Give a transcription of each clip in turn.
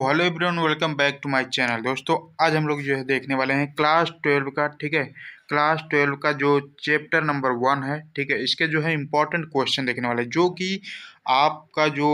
Hello everyone, welcome back to my channel. दोस्तों, आज हम लोग जो है देखने वाले हैं क्लास 12 का। ठीक है, क्लास 12 का जो चैप्टर नंबर 1 है, ठीक है, इसके जो है इम्पोर्टेंट क्वेश्चन देखने वाले हैं, जो कि आपका जो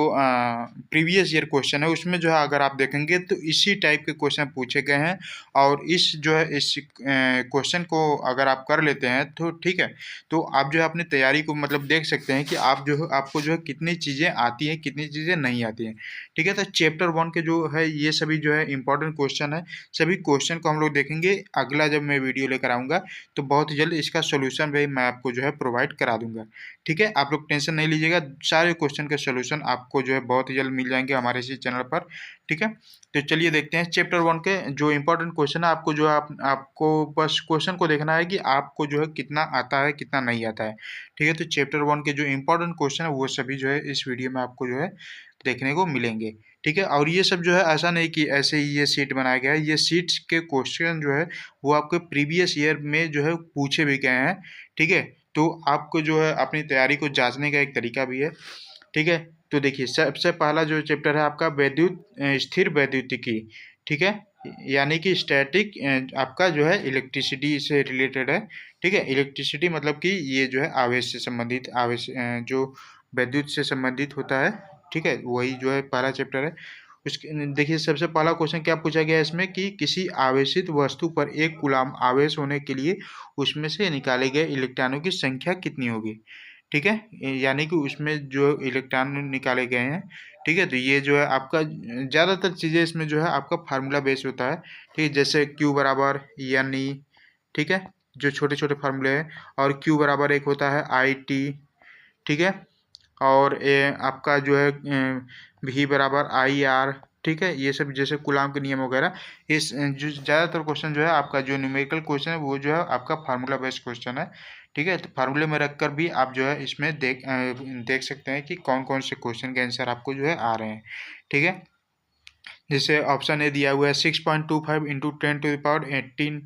प्रीवियस ईयर क्वेश्चन है उसमें जो है अगर आप देखेंगे तो इसी टाइप के क्वेश्चन पूछे गए हैं। और इस जो है इस क्वेश्चन को अगर आप कर लेते हैं तो ठीक है, तो आप जो है अपनी तैयारी को मतलब देख सकते हैं कि आप जो है आपको जो है कितनी चीज़ें आती हैं, कितनी चीज़ें नहीं आती हैं। ठीक है, तो चैप्टर 1 के जो है ये सभी जो है इंपॉर्टेंट क्वेश्चन है। सभी क्वेश्चन को हम लोग देखेंगे। अगला जब मैं वीडियो लेकर आऊँगा तो बहुत जल्द इसका सॉल्यूशन भी मैं आपको जो है प्रोवाइड करा दूंगा। ठीक है, आप लोग टेंशन नहीं लीजिएगा, सारे क्वेश्चन के सॉल्यूशन आपको जो है बहुत ही जल्द मिल जाएंगे हमारे इसी चैनल पर। ठीक है, तो चलिए देखते हैं चैप्टर 1 के जो इंपॉर्टेंट क्वेश्चन है। आपको जो है आपको बस क्वेश्चन को देखना है कि आपको जो है कितना आता है कितना नहीं आता है। ठीक है, तो चैप्टर 1 के जो इंपॉर्टेंट क्वेश्चन है वो सभी जो है इस वीडियो में आपको जो है देखने को मिलेंगे। ठीक है, और ये सब जो है ऐसा नहीं कि ऐसे ही ये सीट बनाया गया है, ये सीट्स के क्वेश्चन जो है वो आपके प्रीवियस ईयर में जो है पूछे भी गए हैं। ठीक है, तो आपको जो है अपनी तैयारी को जांचने का एक तरीका भी है। ठीक है, तो देखिए सबसे पहला जो चैप्टर है आपका स्थिर वैद्युतिकी। ठीक है, यानी कि स्टैटिक आपका जो है इलेक्ट्रिसिटी से रिलेटेड है। ठीक है, इलेक्ट्रिसिटी मतलब कि ये जो है आवेश से संबंधित जो विद्युत से संबंधित होता है। ठीक है, वही जो है पहला चैप्टर है। उसके देखिए सबसे पहला क्वेश्चन क्या पूछा गया है इसमें कि किसी आवेशित वस्तु पर एक कूलाम आवेश होने के लिए उसमें से निकाले गए इलेक्ट्रॉनों की संख्या कितनी होगी। ठीक है, यानी कि उसमें जो इलेक्ट्रॉन निकाले गए हैं। ठीक है, तो ये जो है आपका ज़्यादातर चीज़ें इसमें जो है आपका फार्मूला बेस होता है। ठीक है, जैसे Q बराबर एन ई। ठीक है, जो छोटे छोटे फार्मूले हैं। और Q बराबर एक होता है आई टी। ठीक है, और आपका जो है भी बराबर आई आर। ठीक है, ये सब जैसे कूलाम के नियम वगैरह। इस जो ज़्यादातर क्वेश्चन जो है आपका जो न्यूमेरिकल क्वेश्चन है वो जो है आपका फार्मूला बेस्ड क्वेश्चन है। ठीक है, तो फार्मूले में रखकर भी आप जो है इसमें देख सकते हैं कि कौन कौन से क्वेश्चन के आंसर आपको जो है आ रहे हैं। ठीक है, जैसे ऑप्शन ए दिया हुआ है 6.25 इंटू 10⁻18।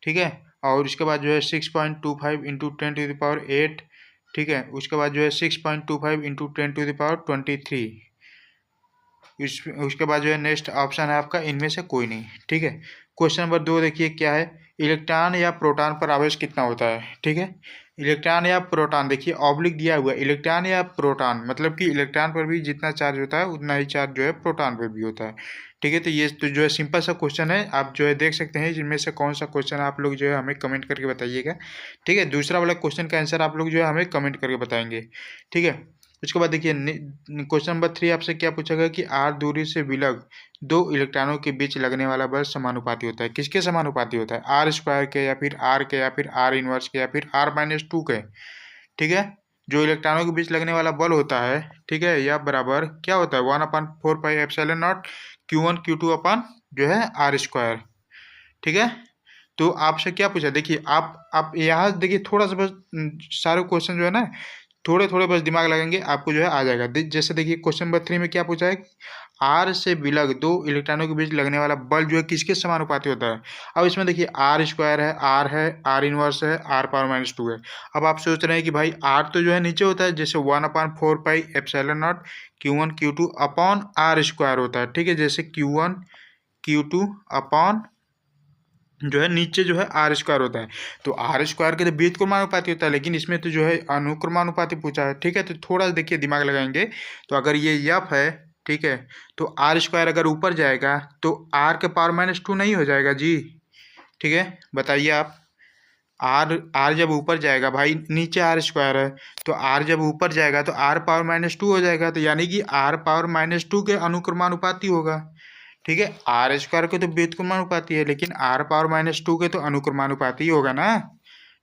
ठीक है, और उसके बाद जो है 6.25 इंटू 10⁸8। ठीक है, उसके बाद जो है 6.25 इंटू 10⁻23। उसके बाद जो है नेक्स्ट ऑप्शन है आपका इनमें से कोई नहीं। ठीक है, क्वेश्चन नंबर 2 देखिए क्या है। इलेक्ट्रॉन या प्रोटॉन पर आवेश कितना होता है। ठीक है, इलेक्ट्रॉन या प्रोटॉन देखिए ऑब्लिक दिया हुआ है। इलेक्ट्रॉन या प्रोटॉन मतलब कि इलेक्ट्रॉन पर भी जितना चार्ज होता है उतना ही चार्ज जो है प्रोटॉन पर भी होता है। ठीक है, तो ये तो जो है सिंपल सा क्वेश्चन है, आप जो है देख सकते हैं जिनमें से कौन सा क्वेश्चन आप लोग जो है हमें कमेंट करके बताइएगा। ठीक है, दूसरा वाला क्वेश्चन का आंसर आप लोग जो है हमें कमेंट करके बताएंगे। ठीक है, उसके बाद देखिए क्वेश्चन नंबर 3 आपसे क्या पूछा गया कि आर दूरी से विलग दो इलेक्ट्रॉनों के बीच लगने वाला बल समानुपाती होता है। किसके समानुपाती होता है, आर स्क्वायर के या फिर आर के या फिर आर इनवर्स के या फिर R-2 के। ठीक है, जो इलेक्ट्रॉनों के बीच लगने वाला बल होता है, ठीक है, या बराबर क्या होता है 1/4πε0 Q1 Q2 अपन जो है आर स्क्वायर। ठीक है, तो आपसे क्या पूछा देखिए आप यहाँ देखिए थोड़ा सा बस सारे क्वेश्चन जो है ना थोड़े थोड़े बस दिमाग लगाएंगे आपको जो है आ जाएगा। जैसे देखिए क्वेश्चन नंबर 3 में क्या पूछा है, आर से विलग दो इलेक्ट्रॉनों के बीच लगने वाला बल जो है किसके समानुपाती होता है। अब इसमें देखिए आर स्क्वायर है आर इनवर्स है R⁻² है। अब आप सोच रहे हैं कि भाई आर तो जो है नीचे होता है, जैसे 1/4πε0 Q1 Q2 upon are square होता है। ठीक है, जैसे Q1 Q2 अपॉन जो है नीचे जो है आर स्क्वायर होता है। तो आर स्क्वायर के तो व्युत्क्रमानुपाती होता है, लेकिन इसमें तो जो है अनुक्रमानुपाती पूछा है। ठीक है, तो थोड़ा देखिए दिमाग लगाएंगे। तो अगर ये यफ है, ठीक है, तो आर स्क्वायर अगर ऊपर जाएगा तो आर के पावर -2 नहीं हो जाएगा जी। ठीक है, बताइए आप। आर आर जब ऊपर जाएगा भाई, नीचे आर स्क्वायर है, तो आर जब ऊपर जाएगा तो आर पावर -2 हो जाएगा, तो यानी कि आर पावर -2 के अनुक्रमानुपाती होगा। ठीक है, आर स्क्वायर के तो व्युत्क्रमानुपाती है, लेकिन आर पावर -2 के तो अनुक्रमानुपाती होगा ना।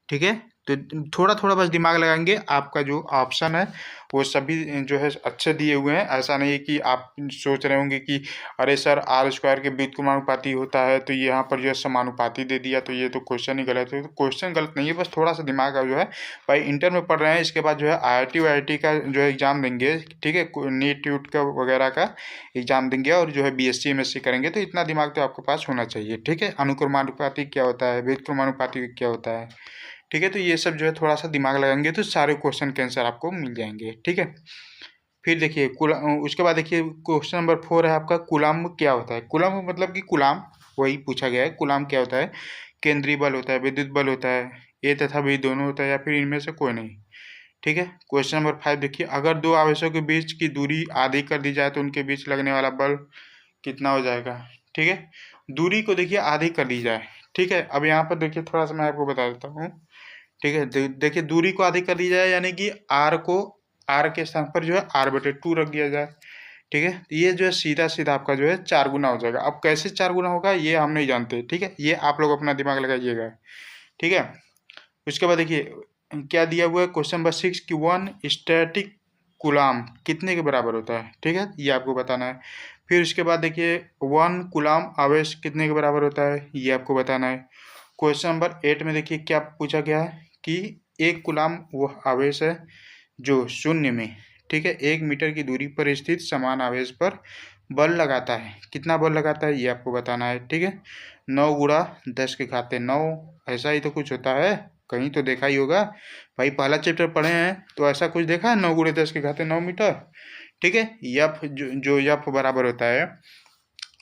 ठीक है, तो थोड़ा थोड़ा बस दिमाग लगाएंगे। आपका जो ऑप्शन है वो सभी जो है अच्छे दिए हुए हैं। ऐसा नहीं है कि आप सोच रहे होंगे कि अरे सर आर स्क्वायर के व्युत्क्रमानुपाती होता है तो यहाँ पर जो है समानुपाती दे दिया तो ये तो क्वेश्चन ही गलत है। तो क्वेश्चन गलत नहीं है, बस थोड़ा सा दिमाग का जो है भाई इंटर में पढ़ रहे हैं, इसके बाद जो है IIT का जो है एग्ज़ाम देंगे। ठीक है, नीट ट्यूट का वगैरह का एग्ज़ाम देंगे और जो है BSc MSc करेंगे, तो इतना दिमाग तो आपके पास होना चाहिए। ठीक है, अनुक्रमानुपाती क्या होता है, व्युत्क्रमानुपाती क्या होता है। ठीक है, तो ये सब जो है थोड़ा सा दिमाग लगाएंगे तो सारे क्वेश्चन के आंसर आपको मिल जाएंगे। ठीक है, फिर देखिए उसके बाद देखिए क्वेश्चन नंबर 4 है आपका, कूलम्ब क्या होता है। कूलम्ब मतलब कि गुलाम, वही पूछा गया है। कूलम्ब क्या होता है? केंद्रीय बल होता है, विद्युत बल होता है, ए तथा बी दोनों होता है, या फिर इनमें से कोई नहीं। ठीक है। क्वेश्चन नंबर 5 देखिए, अगर दो आवेशों के बीच की दूरी आधी कर दी जाए तो उनके बीच लगने वाला बल कितना हो जाएगा। ठीक है, दूरी को देखिए आधी कर दी जाए। ठीक है, अब यहाँ पर देखिए थोड़ा सा मैं आपको बता देता हूँ। ठीक है, देखिए दूरी को आधी कर दी जाए यानी कि आर को, आर के स्थान पर जो है r/2 रख दिया जाए। ठीक है, तो ये जो है सीधा सीधा आपका जो है 4 गुना हो जाएगा। अब कैसे 4 गुना होगा ये हम नहीं जानते। ठीक है, ये आप लोग अपना दिमाग लगाइएगा। ठीक है, उसके बाद देखिए क्या दिया हुआ है क्वेश्चन नंबर 6 कि 1 स्टैटिक कूलाम कितने के बराबर होता है। ठीक है, ये आपको बताना है। फिर उसके बाद देखिए 1 कूलाम आवेश कितने के बराबर होता है, ये आपको बताना है। क्वेश्चन नंबर 8 में देखिए क्या पूछा गया है कि 1 कूलाम वह आवेश है जो शून्य में, ठीक है, 1 मीटर की दूरी पर स्थित समान आवेश पर बल लगाता है। कितना बल लगाता है ये आपको बताना है। ठीक है, 9 गुणा 10 के घाते 9, ऐसा ही तो कुछ होता है, कहीं तो देखा ही होगा भाई, पहला चैप्टर पढ़े हैं तो ऐसा कुछ देखा है, 9 गुणे 10 के घाते 9 मीटर। ठीक है, यफ जो यफ बराबर होता है,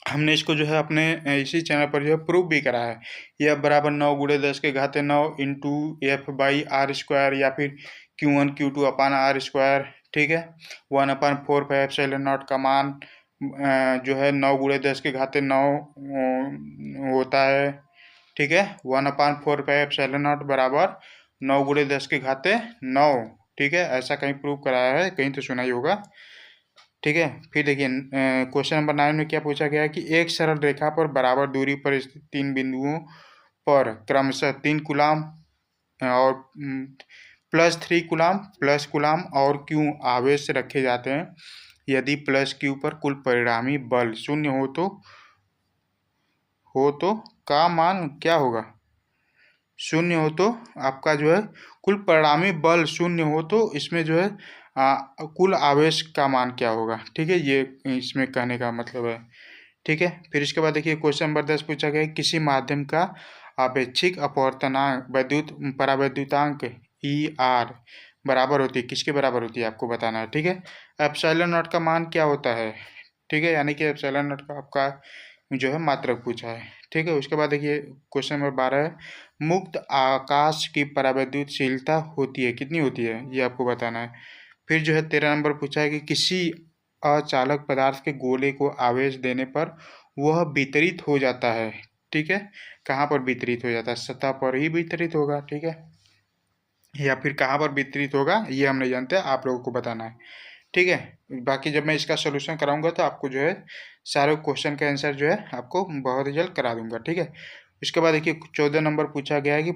हमने इसको जो है अपने इसी चैनल पर जो है प्रूव भी करा है। यफ बराबर 9 गुणे 10 के घाते 9 into f by r square, या फिर Q1 Q2 upon R square. ठीक है, 1/4 पाई एप्सिलॉन नॉट का मान जो है 9 गुणे 10 के घाते 9 होता है। ठीक है, 1/4 पाई एप्सिलॉन नॉट बराबर 9 गुणे 10 के घाते 9। ठीक है, ऐसा कहीं प्रूव कराया है, कहीं तो सुना ही होगा। ठीक है, फिर देखिए क्वेश्चन नंबर 9 में क्या पूछा गया है कि एक सरल रेखा पर बराबर दूरी पर स्थित 3 बिंदुओं पर क्रमशः 3 कूलाम और +3 कूलाम, +कूलाम और क्यू आवेश रखे जाते हैं। यदि +Q पर कुल परिणामी बल शून्य हो तो का मान क्या होगा। शून्य हो तो आपका जो है कुल परिणामी बल शून्य हो तो इसमें जो है कुल आवेश का मान क्या होगा। ठीक है, ये इसमें कहने का मतलब है। ठीक है, फिर इसके बाद देखिए क्वेश्चन नंबर 10 पूछा गया है, किसी माध्यम का आपेक्षिक अपवर्तनांक वैद्युत परावैद्युतांक ER बराबर होती है, किसके बराबर होती है आपको बताना है। ठीक है, एप्सिलॉन नॉट का मान क्या होता है। ठीक है, यानी कि एप्सिलॉन नॉट का आपका जो है मात्रक पूछा है। ठीक है, उसके बाद देखिए क्वेश्चन नंबर 12 है, मुक्त आकाश की परावैद्युतशीलता होती है, कितनी होती है ये आपको बताना है। फिर जो है 13 नंबर पूछा है कि किसी अचालक पदार्थ के गोले को आवेश देने पर वह वितरित हो जाता है। ठीक है, कहाँ पर वितरित हो जाता है, सतह पर ही वितरित होगा। ठीक है, या फिर कहाँ पर वितरित होगा ये हम नहीं जानते, आप लोगों को बताना है। ठीक है, बाकी जब मैं इसका सोल्यूशन कराऊंगा तो आपको जो है सारे क्वेश्चन का आंसर जो है आपको बहुत ही जल्द करा दूंगा। ठीक है, इसके बाद देखिए 14 नंबर पूछा गया है कि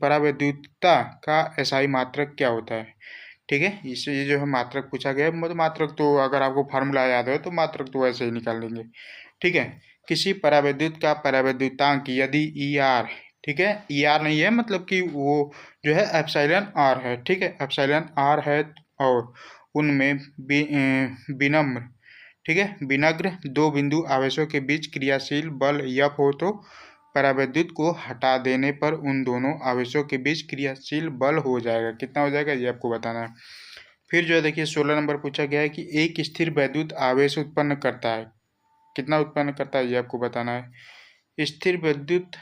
परावैद्युतता का एसआई मात्रक क्या होता है। ठीक है, इससे ये जो है मात्रक पूछा गया है, मतलब मात्रक तो अगर आपको फार्मूला याद है तो मात्रक तो वैसे ही निकाल लेंगे। ठीक है, किसी परावैद्युत का परावैद्युतांक यदि ER, ठीक है, ER नहीं है मतलब कि वो जो है एप्सिलॉन R है। ठीक है, एप्सिलॉन R है और उनमें विनम्र, ठीक है, विनग्र दो बिंदु आवेशों के बीच क्रियाशील बल F हो तो परावैद्युत को हटा देने पर उन दोनों आवेशों के बीच क्रियाशील बल हो जाएगा। कितना हो जाएगा ये आपको बताना है। फिर जो है देखिए 16 नंबर पूछा गया है कि एक स्थिर वैद्युत आवेश उत्पन्न करता है, कितना उत्पन्न करता है ये आपको बताना है। स्थिर विद्युत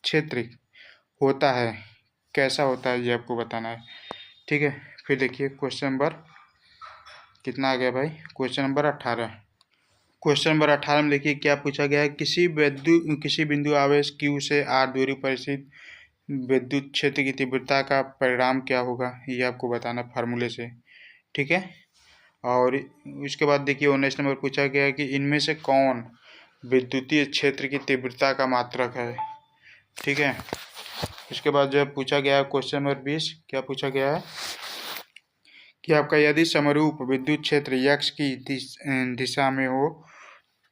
क्षेत्र होता है, कैसा होता है ये आपको बताना है। ठीक है, फिर देखिए क्वेश्चन नंबर कितना आ गया भाई, क्वेश्चन नंबर 18। क्वेश्चन नंबर 18 में देखिए क्या पूछा गया है, किसी बिंदु आवेश Q से R दूरी पर स्थित विद्युत क्षेत्र की तीव्रता का परिणाम क्या होगा, ये आपको बताना फार्मूले से। ठीक है, और उसके बाद देखिए 19 नंबर पूछा गया है कि इनमें से कौन विद्युतीय क्षेत्र की तीव्रता का मात्रक है। ठीक है, उसके बाद जो है पूछा गया है क्वेश्चन नंबर 20, क्या पूछा गया है कि आपका यदि समरूप विद्युत क्षेत्र x की दिशा में हो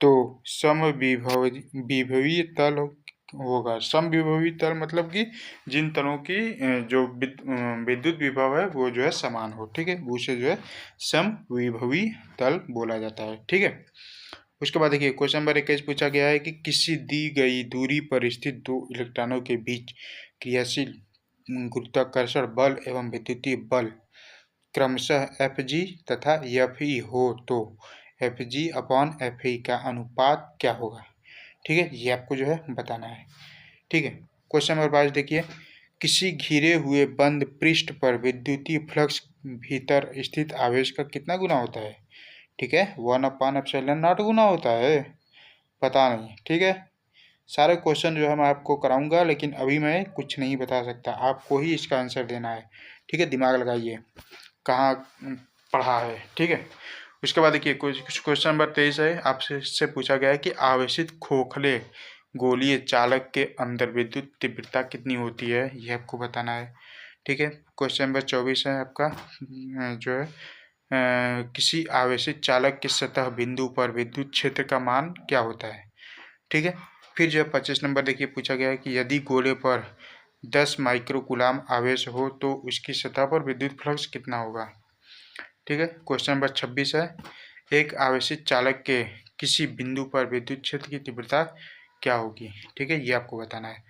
तो समविभवी तल होगा। समविभवी तल मतलब कि जिन तलों की जो विद्युत विभव है वो जो है समान हो। ठीक है, उसे जो है समविभवी तल बोला जाता है। ठीक है, उसके बाद देखिए क्वेश्चन नंबर 21 पूछा गया है कि किसी दी गई दूरी पर स्थित दो इलेक्ट्रॉनों के बीच क्रियाशील गुरुत्वाकर्षण बल एवं विद्युतीय बल क्रमशः एफ जी तथा एफ ई हो तो F G upon F E का अनुपात क्या होगा। ठीक है, ये आपको जो है बताना है। ठीक है, क्वेश्चन नंबर 22 देखिए, किसी घिरे हुए बंद पृष्ठ पर विद्युतीय फ्लक्स भीतर स्थित आवेश का कितना गुना होता है। ठीक है, 1/ε0 गुना होता है, पता नहीं। ठीक है, सारे क्वेश्चन जो है मैं आपको कराऊंगा, लेकिन अभी मैं कुछ नहीं बता सकता, आपको ही इसका आंसर देना है। ठीक है, दिमाग लगाइए कहाँ पढ़ा है। ठीक है, उसके बाद देखिए कुछ क्वेश्चन नंबर 23 है, आपसे इससे पूछा गया है कि आवेशित खोखले गोलीय चालक के अंदर विद्युत तीव्रता कितनी होती है, ये आपको बताना है। ठीक है, क्वेश्चन नंबर 24 है आपका जो है किसी आवेशित चालक के सतह बिंदु पर विद्युत क्षेत्र का मान क्या होता है। ठीक है, फिर जो है 25 नंबर देखिए पूछा गया है कि यदि गोले पर 10 माइक्रोकूलाम आवेश हो तो उसकी सतह पर विद्युत फ्लक्स कितना होगा। ठीक है, क्वेश्चन नंबर 26 है, एक आवेशित चालक के किसी बिंदु पर विद्युत क्षेत्र की तीव्रता क्या होगी। ठीक है, ये आपको बताना है।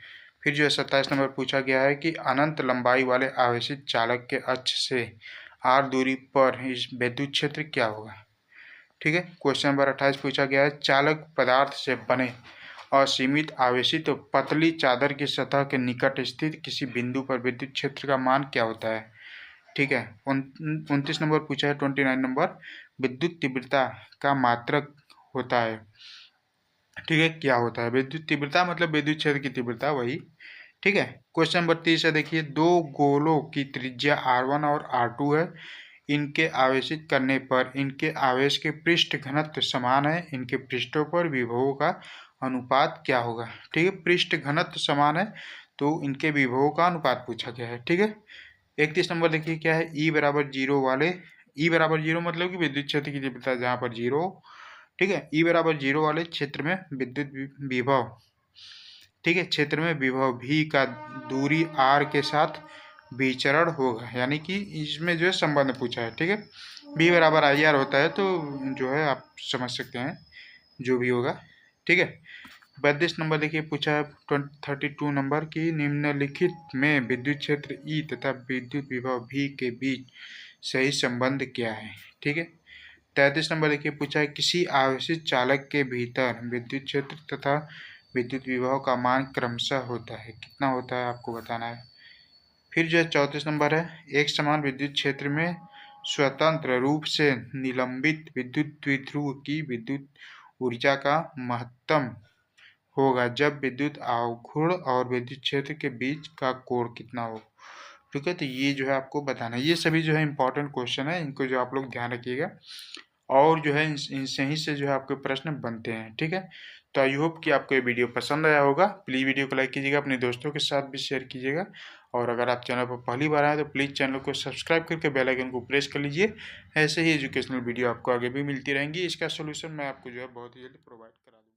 फिर जो है 27 नंबर पूछा गया है कि अनंत लंबाई वाले आवेशित चालक के अक्ष से r दूरी पर इस विद्युत क्षेत्र क्या होगा। ठीक है, क्वेश्चन नंबर 28 पूछा गया है, चालक पदार्थ से बने असीमित आवेशित पतली चादर की सतह के निकट स्थित किसी बिंदु पर विद्युत क्षेत्र का मान क्या होता है। ठीक है, 29 नंबर पूछा है 29 नंबर, विद्युत तीव्रता का मात्रक होता है। ठीक है, क्या होता है विद्युत तीव्रता, मतलब विद्युत क्षेत्र की तीव्रता वही। ठीक है, क्वेश्चन नंबर 30 है देखिए, दो गोलों की त्रिज्या r1 और r2 है, इनके आवेशित करने पर इनके आवेश के पृष्ठ घनत्व समान है, इनके पृष्ठों पर विभवों का अनुपात क्या होगा। ठीक है, पृष्ठ घनत्व समान है तो इनके विभवों का अनुपात पूछा गया है। ठीक है, 31 नंबर देखिए क्या है, ई बराबर जीरो वाले, ई बराबर जीरो मतलब कि विद्युत क्षेत्र की तीव्रता जहाँ पर जीरो। ठीक है, ई बराबर जीरो वाले क्षेत्र में विद्युत विभव, ठीक है, क्षेत्र में विभव भी का दूरी r के साथ विचरण होगा, यानी कि इसमें जो है संबंध पूछा है। ठीक है, b बराबर आई आर होता है, तो जो है आप समझ सकते हैं जो भी होगा। ठीक है, 32 नंबर देखिए पूछा है 32 नंबर की, निम्नलिखित में विद्युत क्षेत्र E तथा विद्युत विभव V के बीच सही संबंध क्या है। ठीक है, 33 नंबर देखिए पूछा है, किसी आवेशित चालक के भीतर विद्युत क्षेत्र तथा विद्युत विभव का मान क्रमशः होता है, कितना होता है आपको बताना है। फिर जो है 34 नंबर है, एक समान विद्युत क्षेत्र में स्वतंत्र रूप से निलंबित विद्युत द्विध्रुव की विद्युत ऊर्जा का महत्तम होगा जब विद्युत आघूर्ण और विद्युत क्षेत्र के बीच का कोण कितना हो। ठीक है, तो ये जो है आपको बताना है। ये सभी जो है इंपॉर्टेंट क्वेश्चन है, इनको जो आप लोग ध्यान रखिएगा, और जो है इनसे ही से जो है आपके प्रश्न बनते हैं। ठीक है, तो आई होप कि आपको ये वीडियो पसंद आया होगा। प्लीज़ वीडियो को लाइक कीजिएगा, अपने दोस्तों के साथ भी शेयर कीजिएगा, और अगर आप चैनल पर पहली बार आए तो प्लीज़ चैनल को सब्सक्राइब करके बेल आइकन को प्रेस कर लीजिए। ऐसे ही एजुकेशनल वीडियो आपको आगे भी मिलती रहेंगी, इसका सोल्यूशन मैं आपको जो है बहुत ही जल्दी प्रोवाइड करा दूँगा।